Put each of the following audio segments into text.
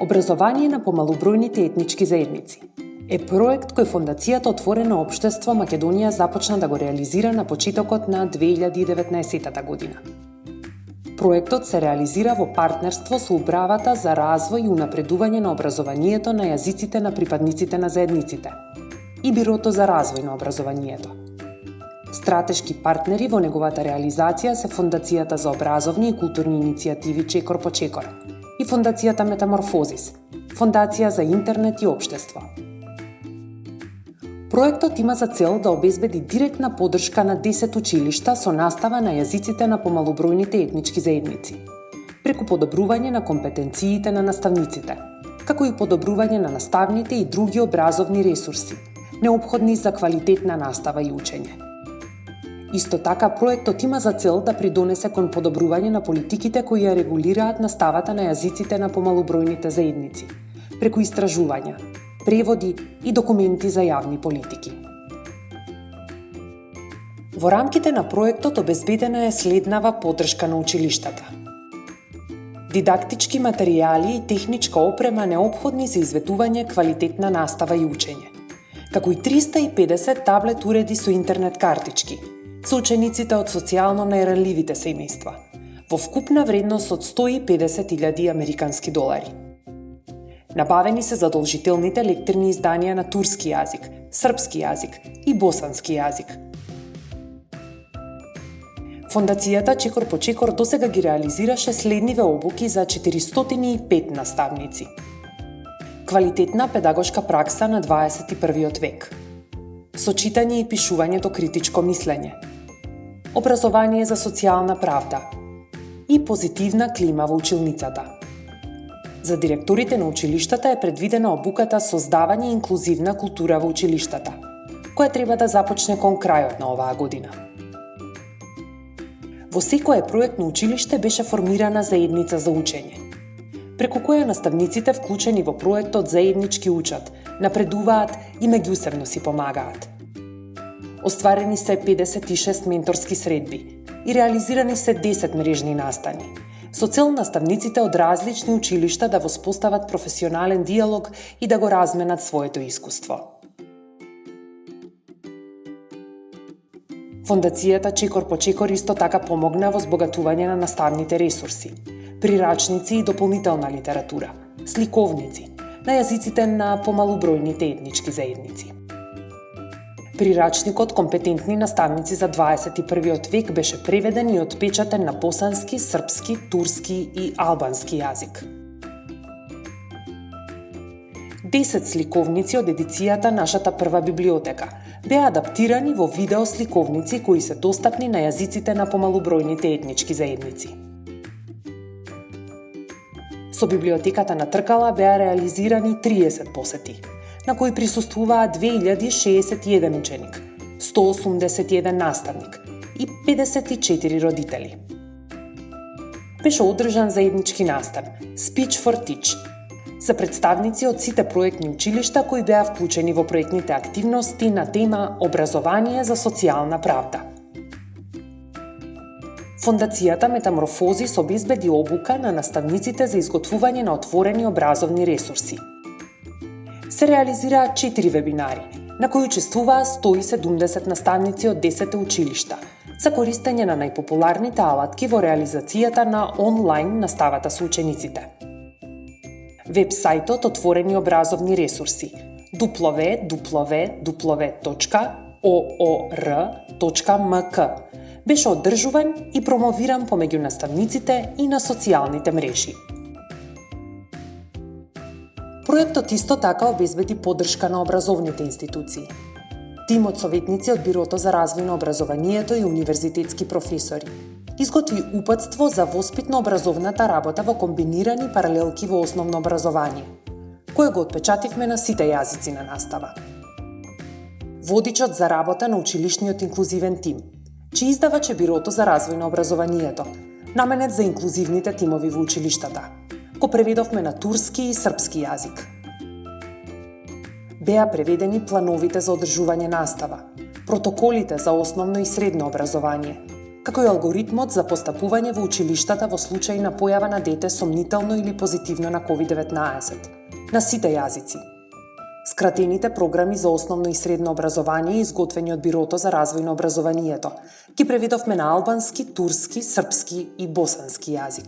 Образование на помалобројните етнички заедници е проект кој Фондацијата Отворено општество Македонија започна да го реализира на почетокот на 2019 година. Проектот се реализира во партнерство со Управата за развој и унапредување на образованието на јазиците на припадниците на заедниците и Бирото за развој на образованието. Стратешки партнери во неговата реализација се Фондацијата за образовни и културни иницијативи Чекор по Чекор и Фондацијата Метаморфозис, Фондација за интернет и општество. Проектот има за цел да обезбеди директна поддршка на 10 училишта со настава на јазиците на помалобројните етнички заедници, преку подобрување на компетенциите на наставниците, како и подобрување на наставните и други образовни ресурси, неопходни за квалитетна настава и учење. Исто така, проектот има за цел да придонесе кон подобрување на политиките кои ја регулираат наставата на јазиците на помалобројните заедници, преку истражувања, преводи и документи за јавни политики. Во рамките на проектот обезбедена е следнава поддршка на училиштата. Дидактички материјали и техничка опрема неопходни за изведување квалитетна настава и учење, како и 350 таблет уреди со интернет картички, со учениците од социјално најранливите семејства, во вкупна вредност од $150,000 американски долари. Набавени се задолжителните лектирни изданија на турски јазик, српски јазик и босански јазик. Фондацијата Чекор по Чекор досега ги реализираше следниве обуки за 405 наставници. Квалитетна педагошка пракса на 21. век. Со читање и пишувањето критичко мислење. Образование за социјална правда и позитивна клима во училницата. За директорите на училиштата е предвидена обуката Создавање инклузивна култура во училиштата, која треба да започне кон крајот на оваа година. Во секое проектно училиште беше формирана заедница за учење, преку која наставниците вклучени во проектот заеднички учат, напредуваат и меѓусебно си помагаат. Остварени се 56 менторски средби и реализирани се 10 мрежни настани, со цел наставниците од различни училишта да воспостават професионален диалог и да го разменат своето искуство. Фондацијата Чекор по Чекор исто така помогна во збогатување на наставните ресурси, прирачници и дополнителна литература, сликовници, на јазиците на помалобројните етнички заедници. Прирачникот Компетентни наставници за 21. век беше преведен и отпечатен на босански, српски, турски и албански јазик. 10 сликовници од едицијата Нашата прва библиотека беа адаптирани во видео сликовници кои се достапни на јазиците на помалобројните етнички заедници. Со библиотеката на Тркала беа реализирани 30 посети, на кои присуствуваа 2061 ученик, 181 наставник и 54 родители. Беше одржан заеднички настан Speech for Teach за представници од сите проектни училишта кои беа вклучени во проектните активности на тема Образование за социјална правда. Фондацијата Метаморфозис обезбеди обука на наставниците за изготвување на отворени образовни ресурси. Се реализираат 4 вебинари, на кои учествуваа 170 наставници од 10 училишта, за користење на најпопуларните алатки во реализацијата на онлайн наставата со учениците. Вебсајтот Отворени образовни ресурси www.oor.mk беше одржуван и промовиран помеѓу наставниците и на социјалните мрежи. Проектот исто така обезбеди поддршка на образовните институции. Тимот советници од Бирото за развој на образованието и универзитетски професори изготви упатство за воспитно-образовната работа во комбинирани паралелки во основно образование, кое го отпечативме на сите јазици на настава. Водичот за работа на училишниот инклузивен тим, чиј издавач е Бирото за развој на образованието, наменет за инклузивните тимови во училиштата, го преведовме на турски и српски јазик. Беа преведени плановите за одржување настава, протоколите за основно и средно образование, како и алгоритмот за постапување во училиштата во случај на појава на дете сомнително или позитивно на COVID-19, на сите јазици. Скратените програми за основно и средно образование изготвени од Бирото за развој на образованието ги преведовме на албански, турски, српски и босански јазик.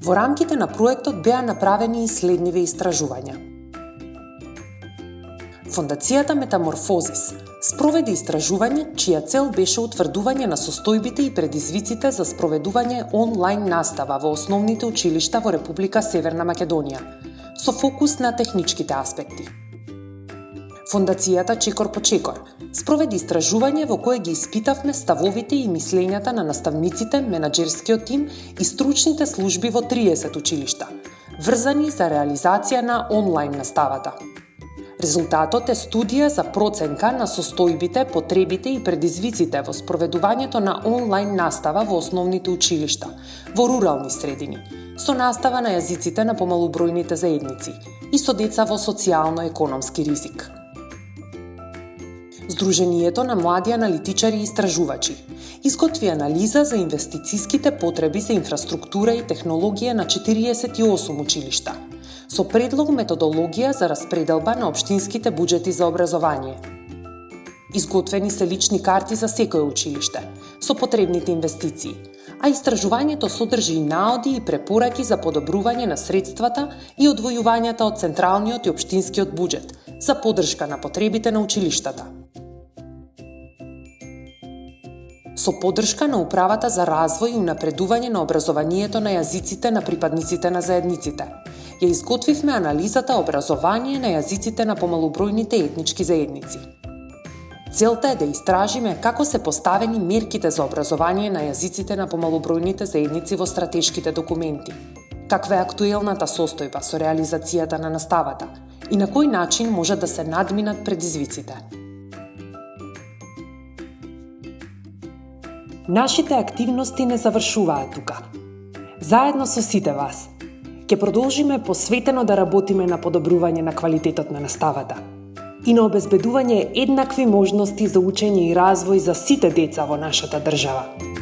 Во рамките на проектот беа направени и следниве истражувања. Фондацијата Метаморфозис спроведе истражување чија цел беше утврдување на состојбите и предизвиците за спроведување онлайн настава во основните училишта во Република Северна Македонија, со фокус на техничките аспекти. Фондацијата Чекор по Чекор спроведе истражување во кое ги испитавме ставовите и мислењата на наставниците, менаџерскиот тим и стручните служби во 30 училишта, врзани за реализација на онлайн наставата. Резултатот е студија за проценка на состојбите, потребите и предизвиците во спроведувањето на онлайн настава во основните училишта, во рурални средини, со настава на јазиците на помалубројните заедници и со деца во социјално-економски ризик. Сдруженијето на млади аналитичари и истражувачи изготви анализа за инвестициските потреби за инфраструктура и технологија на 48 училишта, со предлог методологија за распределба на општинските буџети за образование. Изготвени се лични карти за секое училиште, со потребните инвестиции, а истражувањето содржи и наоди и препораки за подобрување на средствата и одвојувањата од централниот и општинскиот буџет за поддршка на потребите на училиштата. Со поддршка на Управата за развој и унапредување на образованието на јазиците на припадниците на заедниците, ја изготвивме анализата образование на јазиците на помалубројните етнички заедници. Целта е да истражиме како се поставени мерките за образование на јазиците на помалубројните заедници во стратешките документи, каква е актуелната состојба со реализацијата на наставата и на кој начин може да се надминат предизвиците. Нашите активности не завршуваат тука. Заедно со сите вас, ќе продолжиме посветено да работиме на подобрување на квалитетот на наставата и на обезбедување еднакви можности за учење и развој за сите деца во нашата држава.